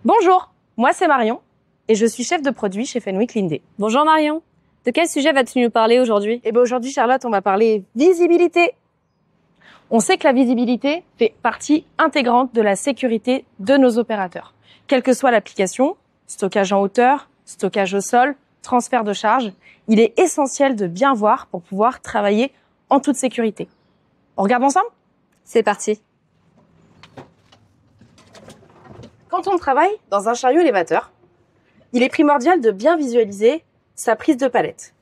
Bonjour, moi c'est Marion et je suis chef de produit chez Fenwick Lindé. Bonjour Marion, de quel sujet vas-tu nous parler aujourd'hui? Aujourd'hui Charlotte, on va parler visibilité. On sait que la visibilité fait partie intégrante de la sécurité de nos opérateurs. Quelle que soit l'application, stockage en hauteur, stockage au sol, transfert de charge, il est essentiel de bien voir pour pouvoir travailler en toute sécurité. On regarde ensemble? C'est parti. Quand on travaille dans un chariot élévateur, il est primordial de bien visualiser sa prise de palette.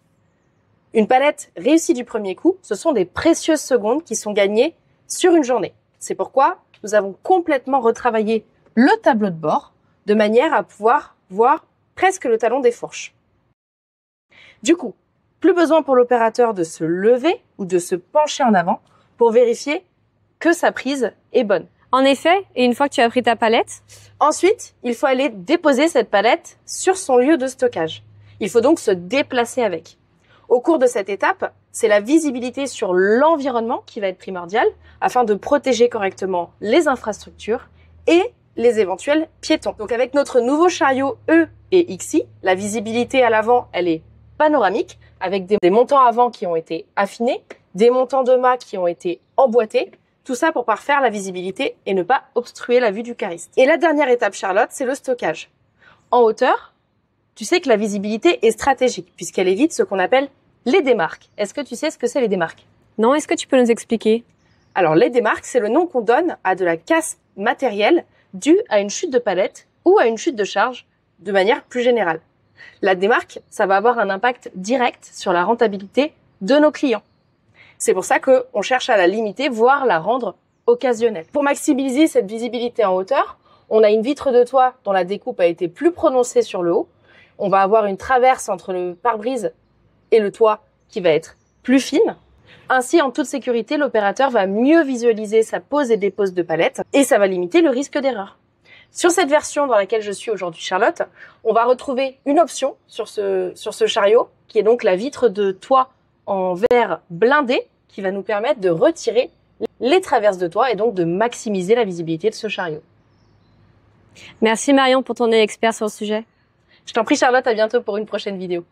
Une palette réussie du premier coup, ce sont des précieuses secondes qui sont gagnées sur une journée. C'est pourquoi nous avons complètement retravaillé le tableau de bord de manière à pouvoir voir presque le talon des fourches. Du coup, plus besoin pour l'opérateur de se lever ou de se pencher en avant pour vérifier que sa prise est bonne. En effet, et une fois que tu as pris ta palette, ensuite, il faut aller déposer cette palette sur son lieu de stockage. Il faut donc se déplacer avec. Au cours de cette étape, c'est la visibilité sur l'environnement qui va être primordiale afin de protéger correctement les infrastructures et les éventuels piétons. Donc avec notre nouveau chariot E et XI, la visibilité à l'avant, elle est panoramique avec des montants avant qui ont été affinés, des montants de mât qui ont été emboîtés. Tout ça pour parfaire la visibilité et ne pas obstruer la vue du cariste. Et la dernière étape, Charlotte, c'est le stockage. En hauteur, tu sais que la visibilité est stratégique puisqu'elle évite ce qu'on appelle les démarques. Est-ce que tu sais ce que c'est les démarques? Non, est-ce que tu peux nous expliquer? Alors, les démarques, c'est le nom qu'on donne à de la casse matérielle due à une chute de palette ou à une chute de charge de manière plus générale. La démarque, ça va avoir un impact direct sur la rentabilité de nos clients. C'est pour ça qu'on cherche à la limiter, voire la rendre occasionnelle. Pour maximiser cette visibilité en hauteur, on a une vitre de toit dont la découpe a été plus prononcée sur le haut. On va avoir une traverse entre le pare-brise et le toit qui va être plus fine. Ainsi, en toute sécurité, l'opérateur va mieux visualiser sa pose et dépose de palette et ça va limiter le risque d'erreur. Sur cette version dans laquelle je suis aujourd'hui, Charlotte, on va retrouver une option sur ce chariot qui est donc la vitre de toit en verre blindé qui va nous permettre de retirer les traverses de toit et donc de maximiser la visibilité de ce chariot. Merci Marion pour ton expert sur le sujet. Je t'en prie Charlotte, à bientôt pour une prochaine vidéo.